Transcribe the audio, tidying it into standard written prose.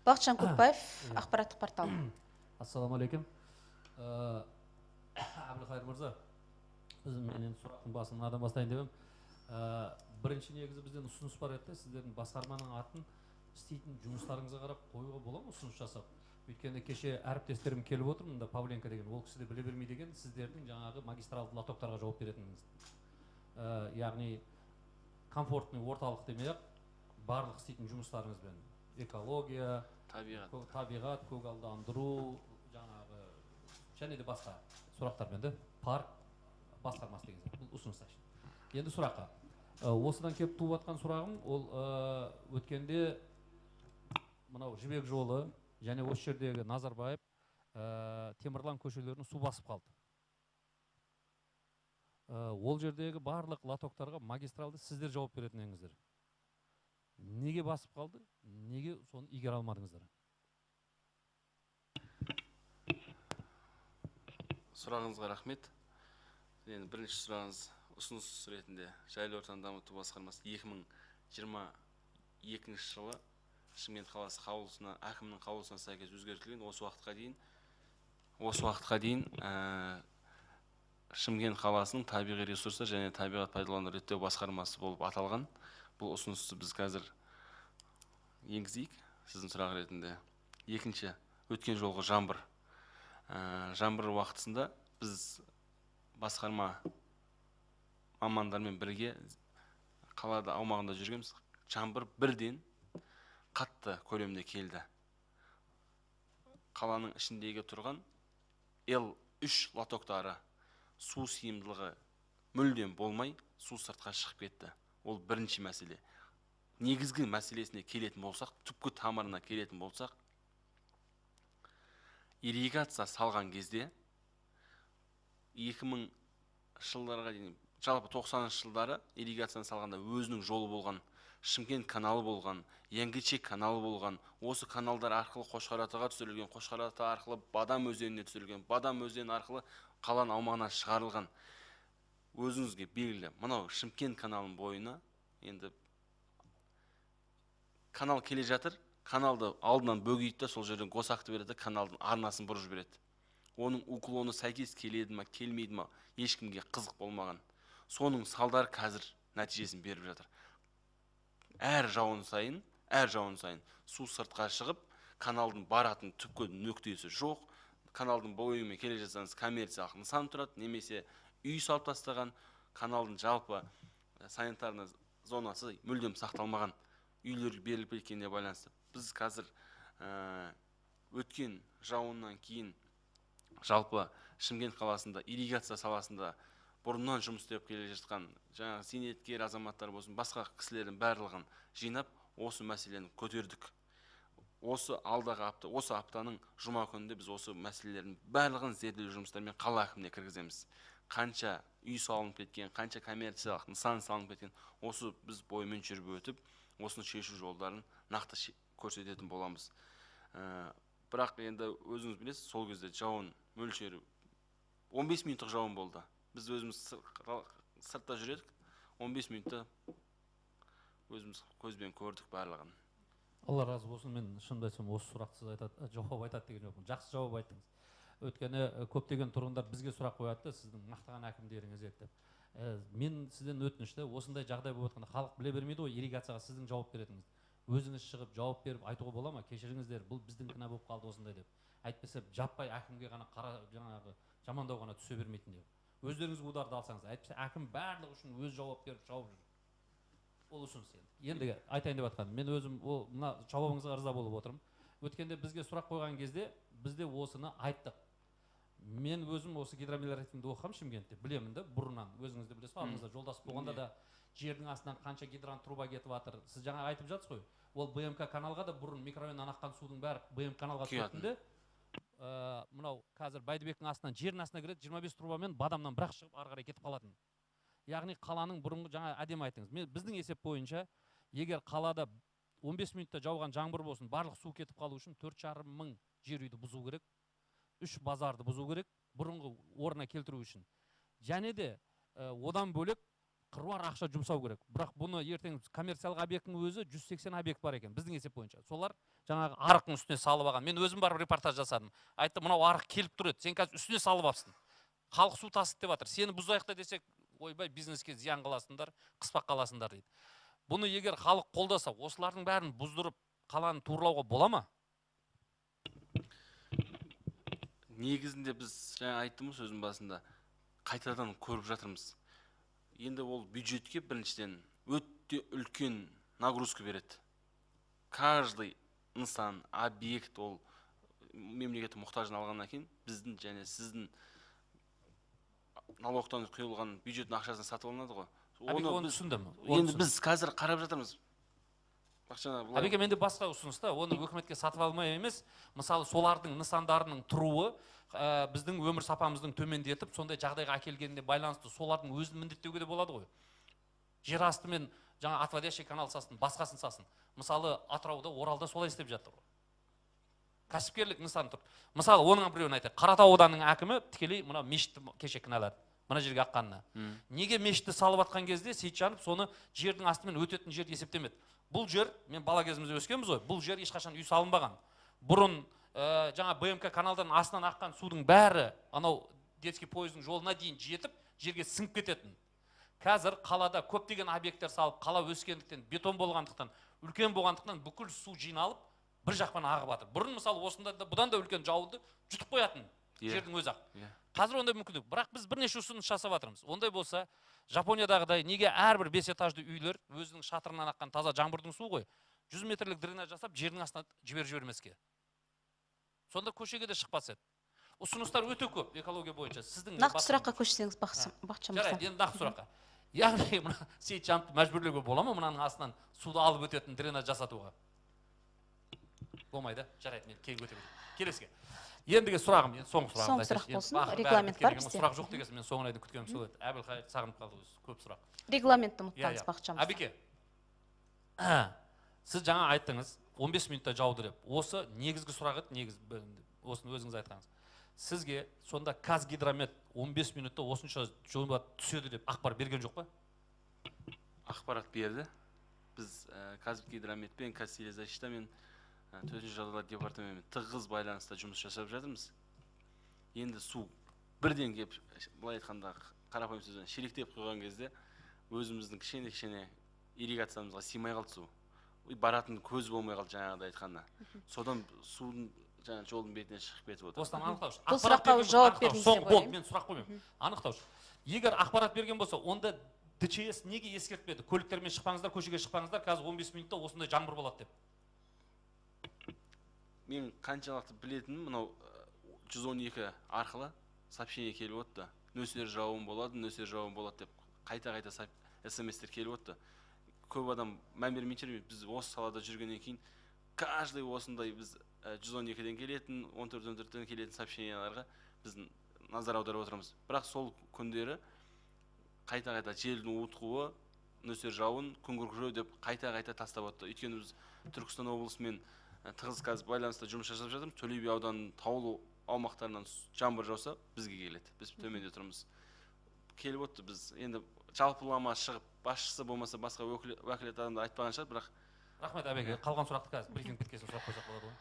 Бақытжан Көпбаев, ақпараттық портал. Ассалаумағалейкум. Әбілқайыр мырза, менен сұрақтың басын мынадан бастайын деп едім. Бірінші негізі бізден ұсыныс бар еді, сіздердің басқарманың атын істейтін жұмыстарыңызға қарап қоюға бола ма ұсыныс жасап? Өйткені кеше әріптестерім келіп отыр, мұнда Павленко деген, ол кісі де біле бермей деген, сіздердің жаңағы магистралды лотоктарға жауап беретініңіз. Яғни комфортный орталық демей-ақ, барлық істейтін жұмыстарыңызбен экология, табиғат, көгалдандыру, жаңағы және де басқа сұрақтармен, парк басқармасы деген бұл ұсыныстар. Енді сұраққа. Осыдан келіп туып жатқан сұрағым, ол өткенде мынау Жібек жолы және осы жердегі Назарбаев, Темірлан көшелерін су басып қалды. Ол жердегі барлық лотоктарға магистралды сіздер жауап беретін едіңіздер. Неге басып қалды? Неге соны игере алмадыңыздар? Сұрағыңызға рахмет. Енді бірінші сұрағыңыз ұсыныс ретінде жайлы ортаны дамыту басқармасы 2022 жылы Шымкент қаласы қаулысына, әкімнің қаулысына сәйкес өзгертілген. Осы уақытқа дейін Шымкент қаласының табиғи ресурстар және табиғат пайдалануды реттеу басқармасы болып аталған. Бұл ұсынысты біз қазір енгізейік сіздің сұрақ ретінде. Екінші, өткен жолғы жаңбыр уақытысында біз басқарма мамандармен бірге қалада аумағында жүргенбіз. Жаңбыр бірден қатты көлемде келді. Қаланың ішіндегі тұрған L3 лотоктары су сыйымдылығы мүлдем болмай, су сыртқа шығып кетті. Ол бірінші мәселе. Негізгі мәселесіне келетін болсақ, түпкі тамырына келетін болсақ, ирригация салған кезде 2000 жылдарға дейін, жалпы 90 жылдары ирригацияны салғанда өзінің жолы болған, Шымкент каналы болған, Яңгечек каналы болған, осы каналдар арқылы Қошқаратаға түсірілген, Қошқарата арқылы Бадам өзеніне түсірілген, Бадам өзені арқылы қаланың аумағына шығарылған. Өзіңізге белгілі, мынау Шымкент каналының бойына енді канал келе жатыр, каналды алдынан бөгейді, сол жерден госақты береді, каналдың арнасын бұрып жібереді. Оның уклоны сәйкес келеді ма, келмейді ма, ешкімге қызық болмаған. Соның салдары қазір нәтижесін беріп жатыр. Әр жауын сайын су сыртқа шығып, каналдың баратын түпкі нүктесі жоқ. Каналдың бойымен келе жатсаңыз коммерциялық нысан тұрады, немесе үй салып тастаған, каналдың жалпы санитарный зонасы мүлдем сақталмаған үйлер беріліп кеткеніне байланысты. Біз қазір өткен жауыннан кейін жалпы Шымкент қаласында ирригация саласында бұрыннан жұмыс істеп келе жатқан жаңағы зейнеткер азаматтар болсын, басқа кісілердің барлығын жинап, осы мәселені көтердік. Осы аптаның жұма күнінде біз осы мәселелердің барлығын зерделеу жұмыстарымен қала әкіміне кіргіземіз. Қанша үй салынып кеткен, қанша коммерциялық нысан салынып кеткен, осы біз бойымен жүріп өтіп, осыны шешу жолдарын нақты көрсететін боламыз. Бірақ енді өзіңіз білесіз, сол кезде жауын мөлшері 15 минуттық жауын болды. Біз өзіміз сыртта жүредік, 15 минутта өзіміз көзбен көрдік барлығын. Алла разы болсын, мен шынымды айтсам осы сұрақты жауап айтады деген жоқпын. Жақсы жауап айттыңыз. Өйткені көптеген тұрғындар бізге сұрақ қояды, сіздің мақтаған әкімдеріңіз еді. Мен сізден өтінішті, осындай жағдай болып жатқанда халық біле бермейді ғой, ирригацияға сіздің жауап беретіңіз. Өзіңіз шығып жауап беріп айтуға бола ма? Кешіріңіздер, бұл біздің кінә болып қалды осындай деп. Әйтпесе жаппай әкімге ғана жаңағы жамандау ғана түсе бермейтін деп. Өздеріңіз ударды алсаңыз, әйтпесе әкім барлығы үшін өз жауап беріп жауап жүр. Ол ұсыныс енді айтайын деп жатқаным. Мен өзім мына жауабыңызға риза болып отырмын. Өткенде бізге сұрақ қойған кезде бізде осыны айттық. Мен өзім осы гидромелиоративті оқығам Шымкентте, білемін де бұрыннан. Өзіңіз де білесіз, алдыңызда жолдас болғанда да жердің астынан қанша гидрант труба кетіп жатыр. Сіз жаңа айтып жатсыз ғой. Ол БМК каналға да бұрын микрорайоннан аққан судың бәрі БМК каналға түсетінде. Мынау қазір Байдыбектің астынан жердің астына кіреді, 25 трубамен Бадамнан бірақ шығып ары қарай кетіп қалатын. Яғни қаланың бұрынғы жаңа әдемі айттыңыз. Біздің есеп бойынша, егер қалада 15 минутта жауған жаңбыр болсын, барлық су кетіп қалу үшін 4,5 мың жер үйді бұзу керек, 3 базарды бұзу керек, бұрынғы орнына келтіру үшін. Және де одан бөлек қыруар ақша жұмсау керек. Бірақ бұны ертең коммерциялық объектінің өзі 180 объект бар екен біздің есеп бойынша. Солар жаңағы арықтың үстіне салып алған. Мен өзім барып репортаж жасадым. Айттым, мынау арық келіп тұр еді. Сен қазір үстіне салып алыпсың. Халық су тасып деп жатыр. Сені бұзайық та десек, ойбай, бизнеске зиян қыласыңдар, қыспақ қаласыңдар дейді. Бұны егер халық қолдаса, осылардың бәрін бұздырып, қаланы турлауға бола ма? Негізінде біз жаңа айттым сөздің басында қайтадан көріп жатырмыз. Енді ол бюджетке біріншіден өте үлкен нагрузка береді. Каждый нысан, объект ол мемлекеттің мұқтажын алғаннан кейін біздің және сіздің налогтан құйылған бюджеттің ақшасын сатып алынады ғой. Оны түсіндім. Енді біз қазір қарап жатырмыз. Әбеке, менде басқа ұсыныста, оны өкіметке сатып алмай емес, мысалы солардың нысандарының тұруы біздің өмір сапамыздың төмендетіп, сондай жағдайға әкелгеніне байланысты солардың өзін міндеттеуге де болады ғой. Жер асты мен жаңа отводящий канал салсын, басқасын салсын. Мысалы Атырауда, Оралда солай істеп жатыр ғой. Кәсіпкерлік нысан тұр. Мысалы оның біреуін айтайық. Қаратау ауданының әкімі тікелей мына мешітті кеше кінәлады. Мына жерге аққанына. Неге мешітті салып атқан кезде Сейітжанов соны жердің астымен өтетін жерді есептемеді. Бұл жер, мен бала кезімізде өскенбіз ғой, бұл жер ешқашан үй салынбаған. Бұрын жаңа БМК каналдан астынан аққан судың бәрі анау детский пойыздың жолына дейін жетіп, жерге сіңіп кететін. Қазір қалада көптеген объекттер салып, қала өскендіктен, бетон болғандықтан, үлкен болғандықтан бүкіл су жиналып, бір жақпан ағып жатыр. Бұрын мысалы осында да бұдан да үлкен жауынды жұтып қоятын жердің өзі ақ. Қазір ондай мүмкіндік. Бірақ біз бірнеше ұсыныс жасап жатырмыз. Ондай болса, Жапониядағыдай неге әрбір 5 этажды үйлер өзінің шатырынан аққан таза жаңбырдың суы ғой, 100 метрлік дренаж жасап, жердің астына жібермеске. Сонда көшеге де шықпас еді. Ұсыныстар өте көп экология бойынша. Нақты сұраққа көшсеңіз Бақытжан мырза. Жарайды, енді нақты сұраққа. Яғни мына Сейітжановты мәжбүрлеуге бола ма мынаның астынан суды алып өтетін дренаж жасатуға? Болмайды. Жарайды, мен өте берейін. Келесіге. Ендігі сұрағым, соңғы сұрағым. Соңғы сұрақ болсын, регламент бар бізде. Сұрақ жоқ дегенсін, мен соңына дейін күткенім сол еді. Әбілқайыр сағынып қалды өзі, көп сұрақ. Регламентті ұмытпаңыз Бақытжан мырза. Әбеке, сіз жаңа айттыңыз, 15 минутта жауды деп. Осы негізгі сұрақ еді, осыны өзіңіз айтқаныңыз. Сізге сонда Қазгидромет 15 минутта осынша жоба түседі деп ақпар берген жоқ па? Ақпарат берді. Біз Қазгидрометпен, Қазселезащитамен төтенше жағдайлар департаментімен тығыз байланыста жұмыс жасап жатырмыз. Енді су бірден келіп, былай айтқанда қарапайым сөзбен шелектеп қойған кезде өзіміздің кішкене ирригациямызға сыймай қалды су. Баратын көз болмай қалды жаңағыдай айтқанда. Содан судың жаңа жолдың бетіне шығып кетіп отыр. Осыдан анықтаушы. Бұл сұраққа жауап беріңіз деп ойлаймын. Мен сұрақ қоймаймын. Анықтаушы. Егер ақпарат берген болса, онда ДЧС неге ескертпеді? Көліктермен шықпаңыздар, көшеге шықпаңыздар, қазір 15 минутта осындай жаңбыр болады деп. Мен қаншалықты білетінім, мынау 112 арқылы сообщение келіп отты. Нөсер жауын болады деп қайта смс-тер келіп отты. Көп адам мән бермей жүр, біз осы салада жүргеннен кейін каждый осындай біз 112-ден келетін, 14-14-ден келетін сообщенияларға біз назар аударып отырмыз. Бірақ сол күндері қайта желдің уытқуы, нөсер жауын, күн күркіреу деп қайта тастап отты. Өйткені біз Түркістан облысымен тығыз қазір байланыста жұмыс жасап жатырмыз. Төле би ауданының таулы аумақтарынан жаңбыр жауса бізге келеді. Біз төменде тұрмыз. Келіп отты, біз енді жалпылама шығып, басшысы болмаса басқа уәкілет адамды айтпаған шығар, бірақ рахмет Әбеке. Қалған сұрақты қазір брифинг біткесін сұрақ қойсақ болады ғой.